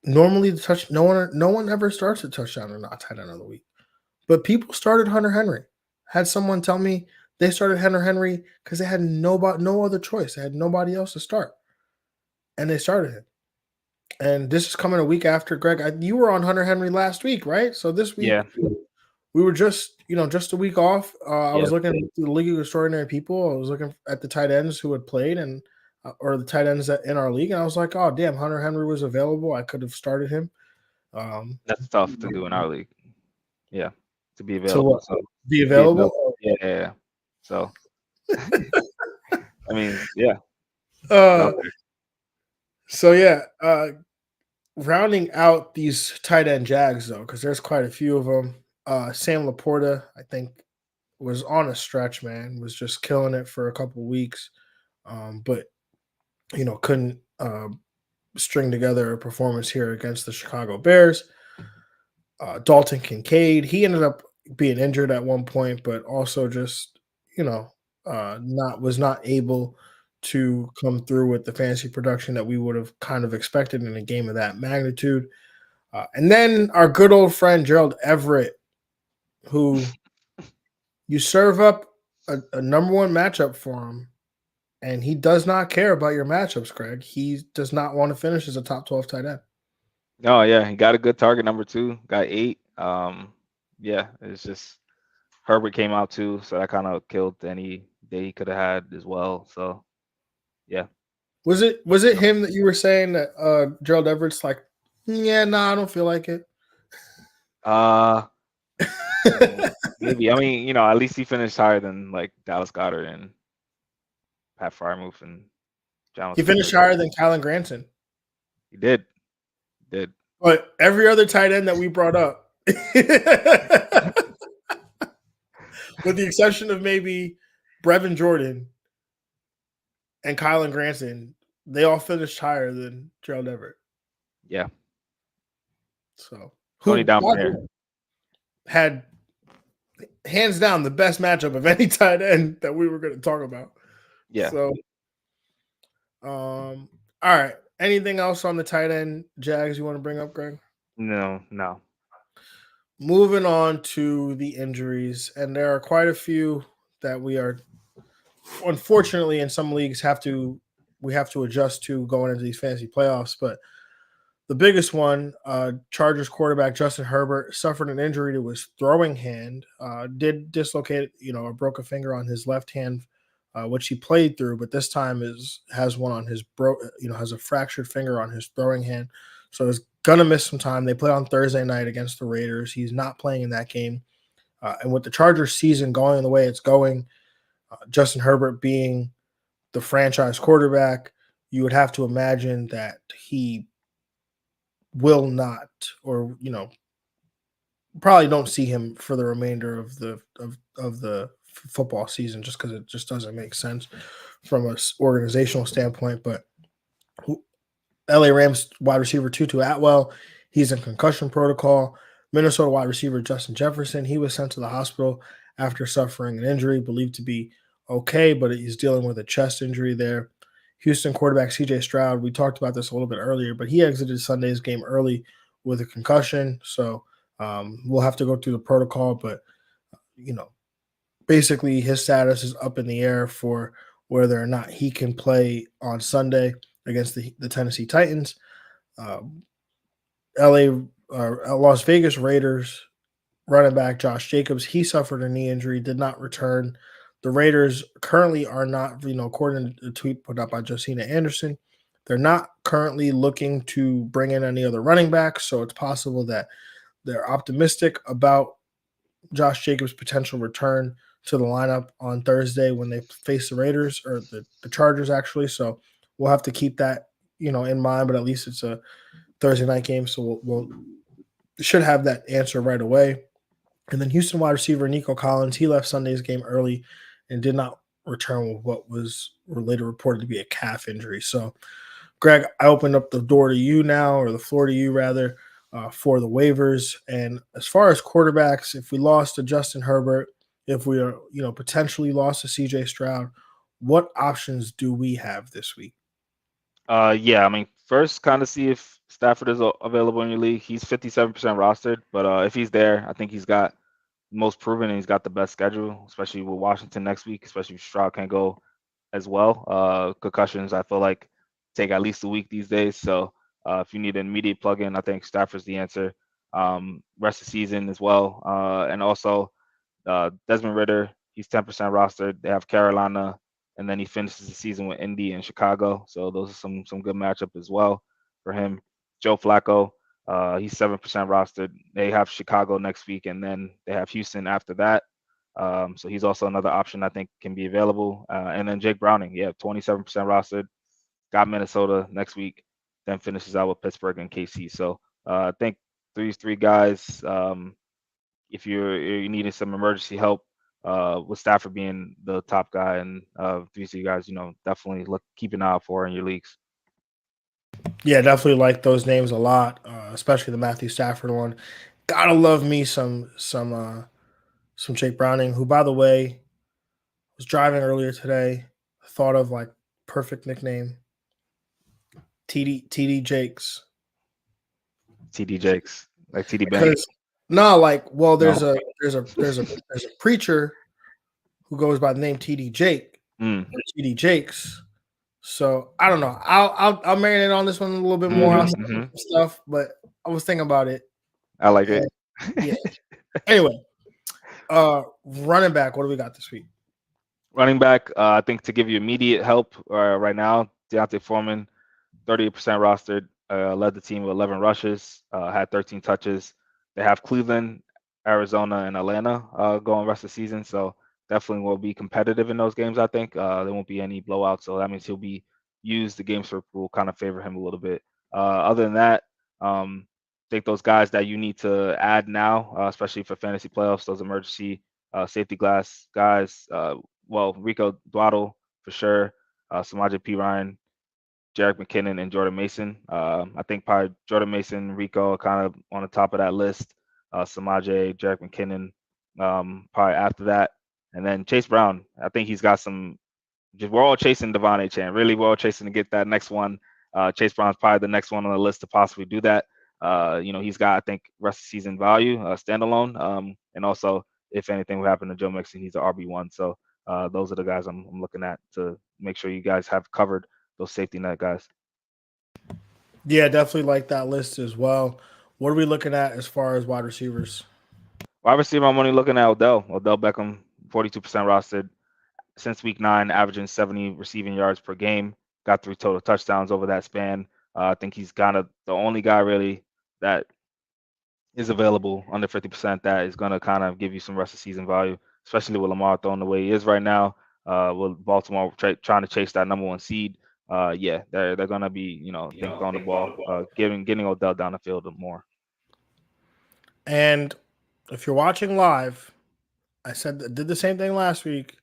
S1: Normally no one ever starts a touchdown or not tight end of the week. But people started Hunter Henry. Had someone tell me they started Hunter Henry because they had no other choice. They had nobody else to start. And they started him. And this is coming a week after, Greg. You were on Hunter Henry last week, right? So this week, we were just a week off. I was looking at the League of Extraordinary People. I was looking at the tight ends who had played, and or the tight ends that in our league, and I was like, oh damn, Hunter Henry was available. I could have started him.
S2: That's tough to do in our league. Yeah, to be
S1: To
S2: available.
S1: what?
S2: So
S1: Be
S2: to be
S1: available?
S2: available. Yeah. So I mean, yeah, he's
S1: Uh,
S2: out there.
S1: so yeah, rounding out these tight end Jags though, because there's quite a few of them. Sam Laporta, I think, was on a stretch. Man, was just killing it for a couple weeks, but couldn't string together a performance here against the Chicago Bears. Dalton Kincaid, he ended up being injured at one point, but also just not able to come through with the fantasy production that we would have kind of expected in a game of that magnitude. And then our good old friend Gerald Everett, who you serve up a number one matchup for him, and he does not care about your matchups, Greg. He does not want to finish as a top 12 tight end.
S2: Oh yeah, he got a good target number 2. Got 8. Yeah, it's just Herbert came out too, so that kind of killed any day he could have had as well. So yeah.
S1: Was it him that you were saying that Gerald Everett's like, yeah, I don't feel like it.
S2: Uh maybe. I mean, at least he finished higher than like Dallas Goedert and Pat Freiermuth and John
S1: He
S2: Smith.
S1: finished higher than Kylan Granson.
S2: He did. Did.
S1: But every other tight end that we brought up, with the exception of maybe Brevin Jordan and Kylan Granson, they all finished higher than Gerald Everett.
S2: Yeah.
S1: So
S2: Tony
S1: who
S2: down there.
S1: had hands down the best matchup of any tight end that we were going to talk about.
S2: Yeah.
S1: So, all right. Anything else on the tight end Jags you want to bring up, Greg?
S2: No.
S1: Moving on to the injuries, and there are quite a few that we are, unfortunately, in some leagues we have to adjust to going into these fantasy playoffs. But the biggest one, Chargers quarterback Justin Herbert suffered an injury to his throwing hand, did dislocate, or broke a finger on his left hand, which he played through, but this time has one on his has a fractured finger on his throwing hand, so he's gonna miss some time. They play on Thursday night against the Raiders. He's not playing in that game, and with the Chargers season going the way it's going, Justin Herbert being the franchise quarterback, you would have to imagine that he will not, or probably don't see him for the remainder of the football season, just because it just doesn't make sense from an organizational standpoint. But LA Rams wide receiver Tutu Atwell, he's in concussion protocol. Minnesota wide receiver Justin Jefferson, he was sent to the hospital after suffering an injury, believed to be okay, but he's dealing with a chest injury there. Houston quarterback CJ Stroud, we talked about this a little bit earlier, but he exited Sunday's game early with a concussion. So we'll have to go through the protocol, but basically his status is up in the air for whether or not he can play on Sunday against the Tennessee Titans. Las Vegas Raiders running back Josh Jacobs, he suffered a knee injury, did not return. The Raiders currently are not, according to a tweet put up by Josina Anderson, they're not currently looking to bring in any other running backs. So it's possible that they're optimistic about Josh Jacobs' potential return to the lineup on Thursday when they face the Raiders, or the Chargers, actually. So we'll have to keep that, in mind, but at least it's a Thursday night game. So we'll should have that answer right away. And then Houston wide receiver Nico Collins, he left Sunday's game early and did not return with what was later reported to be a calf injury. So, Greg, I opened up the door to you now, or the floor to you rather, for the waivers. And as far as quarterbacks, if we lost to Justin Herbert, if we are, potentially lost to CJ Stroud, what options do we have this week?
S2: Yeah, I mean, first kind of see if Stafford is available in your league. He's 57% rostered, but if he's there, I think he's got most proven and he's got the best schedule, especially with Washington next week, especially if Stroud can go as well. Concussions, I feel like take at least a week these days. So if you need an immediate plug-in, I think Stafford's the answer. Rest of the season as well. And also Desmond Ridder, he's 10% rostered. They have Carolina and then he finishes the season with Indy and Chicago. So those are some good matchup as well for him. Joe Flacco, he's 7% rostered. They have Chicago next week, and then they have Houston after that. So he's also another option I think can be available. And then Jake Browning, 27% rostered. Got Minnesota next week, then finishes out with Pittsburgh and KC. So I think these three guys, if you're needing some emergency help, with Stafford being the top guy, and these three guys, definitely keep an eye out for in your leagues.
S1: Yeah, definitely like those names a lot, especially the Matthew Stafford one. Gotta love me some Jake Browning, who, by the way, was driving earlier today. Thought of like perfect nickname, TD Jakes.
S2: TD Jakes, like TD Banks.
S1: Because no, like, well, there's a preacher who goes by the name TD Jake, or TD Jakes. So I don't know. I'll marinate on this one a little bit more. I'll say some stuff, but I was thinking about it.
S2: I like it.
S1: Yeah. Anyway, running back. What do we got this week?
S2: Running back. I think to give you immediate help right now, Deontay Foreman, 38% rostered. Led the team with 11 rushes. Had 13 touches. They have Cleveland, Arizona, and Atlanta going rest of the season. So definitely will be competitive in those games. I think there won't be any blowouts. So that means he'll be used. The game script will kind of favor him a little bit. Other than that, I think those guys that you need to add now, especially for fantasy playoffs, those emergency safety glass guys. Well, Rico Dwaddle for sure. Samaje P. Ryan, Jerick McKinnon, and Jordan Mason. I think probably Jordan Mason, Rico are kind of on the top of that list. Samaje, Jerick McKinnon, probably after that. And then Chase Brown. I think he's got some. We're all chasing Devon Achane. Really, we're all chasing to get that next one. Chase Brown's probably the next one on the list to possibly do that. He's got, I think, rest of season value, standalone. And also, if anything would happen to Joe Mixon, he's an RB1. So those are the guys I'm looking at to make sure you guys have covered those safety net guys.
S1: Yeah, definitely like that list as well. What are we looking at as far as wide receivers?
S2: Wide receiver, I'm only looking at Odell Beckham, 42% rostered. Since week 9, averaging 70 receiving yards per game. Got 3 total touchdowns over that span. I think he's kind of the only guy really that is available under 50% that is going to kind of give you some rest of season value, especially with Lamar throwing the way he is right now. With Baltimore trying to chase that number 1 seed, they're going to be, throwing the ball, getting Odell down the field more.
S1: And if you're watching live, I did the same thing last week,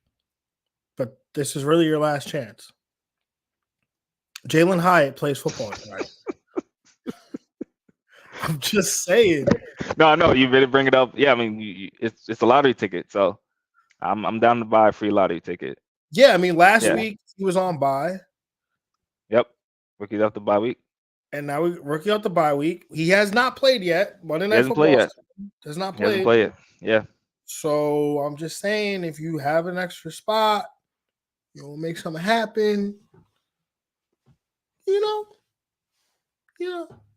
S1: but this is really your last chance. Jalen Hyatt plays football tonight. I'm just saying.
S2: No, you better bring it up. Yeah, I mean, it's a lottery ticket, so I'm down to buy a free lottery ticket.
S1: Yeah, I mean, last week he was on bye.
S2: Yep, rookie off the bye week.
S1: And now rookie off the bye week. He has not played yet. Monday Night Football has not played.
S2: He hasn't played yet. Yeah.
S1: So I'm just saying, if you have an extra spot, you'll make something happen.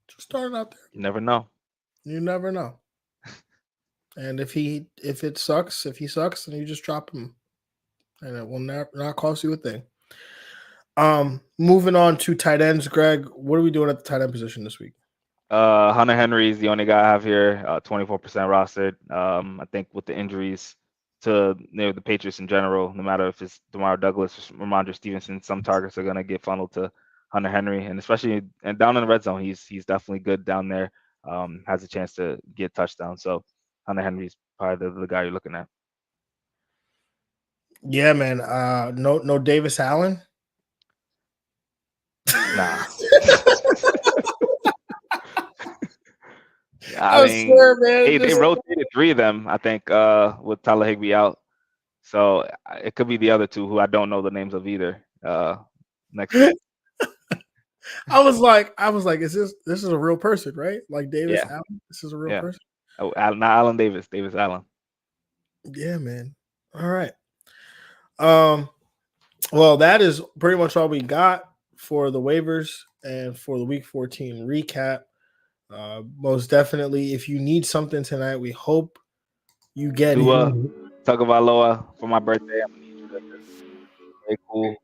S1: Just start out there.
S2: You never know.
S1: You never know. And if he sucks, then you just drop him, and it will not cost you a thing. Moving on to tight ends, Greg. What are we doing at the tight end position this week?
S2: Hunter Henry is the only guy I have here, 24% rostered. I think with the injuries to the Patriots in general, no matter if it's DeMar Douglas or Ramondre Stevenson, some targets are going to get funneled to Hunter Henry, and especially down in the red zone, he's definitely good down there. Has a chance to get touchdowns. So Hunter Henry's probably the guy you're looking at.
S1: Yeah, man. No Davis Allen.
S2: Nah.
S1: I swear, man.
S2: They rotated 3 of them, I think, with Tyler Higbee out. So it could be the other 2 who I don't know the names of either. Next week.
S1: I was like, this is a real person, right? Like Davis Allen. This is a real person.
S2: Oh, not Allen Davis. Davis Allen.
S1: Yeah, man. All right. Well, that is pretty much all we got for the waivers and for the Week 14 recap. Most definitely, if you need something tonight, we hope you get it.
S2: Tagovailoa for my birthday. I'm gonna need you to stay cool.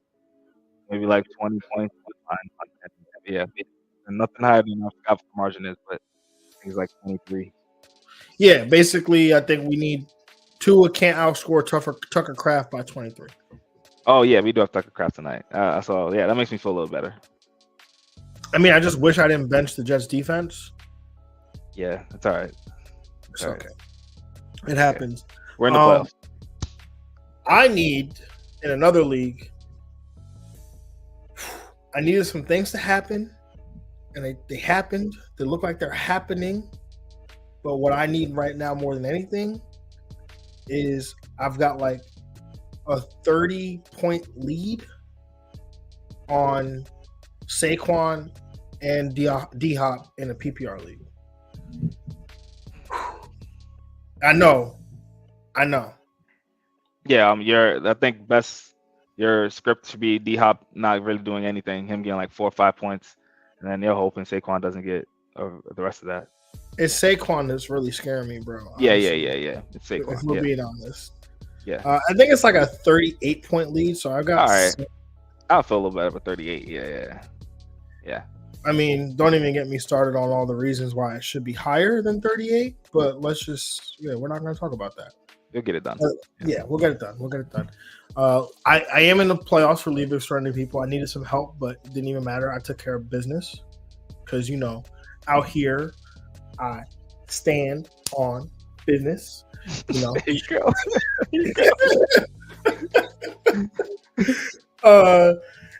S2: Maybe like 20 points. Fine. Yeah, and nothing higher than I forgot what the margin is, but I think it's like 23.
S1: Yeah, basically, I think we need Tua can't outscore Tucker Kraft by 23.
S2: Oh yeah, we do have Tucker Kraft tonight. So yeah, that makes me feel a little better.
S1: I mean, I just wish I didn't bench the Jets defense.
S2: Yeah, that's all right.
S1: It's okay. It happens.
S2: We're in the playoffs.
S1: I need in another league. I needed some things to happen, and they happened. They look like they're happening. But what I need right now more than anything is I've got like a 30-point lead on Saquon and D-Hop in a PPR league. I know.
S2: Yeah, I think your script should be D-Hop not really doing anything, him getting like 4 or 5 points, and then you're hoping Saquon doesn't get the rest of that.
S1: It's Saquon that's really scaring me, bro.
S2: Yeah. It's Saquon.
S1: If we're being honest.
S2: Yeah.
S1: I think it's like a 38-point lead, so I've got.
S2: All right. I'll feel a little better with 38. Yeah.
S1: I mean, don't even get me started on all the reasons why it should be higher than 38, but we're not going to talk about that.
S2: You'll get it done.
S1: Yeah, we'll get it done. I am in the playoffs for League of Extraordinary People. I needed some help, but it didn't even matter. I took care of business because, out here, I stand on business.
S2: There you
S1: go.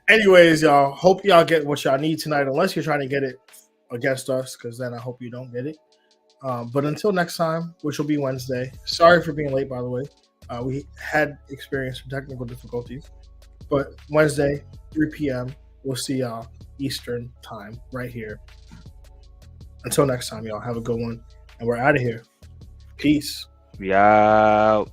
S1: Anyways, y'all, hope y'all get what y'all need tonight, unless you're trying to get it against us, because then I hope you don't get it. But until next time, which will be Wednesday. Sorry for being late, by the way. We had experienced some technical difficulties. But Wednesday, 3 p.m., we'll see y'all Eastern time right here. Until next time, y'all, have a good one. And we're out of here. Peace.
S2: We out.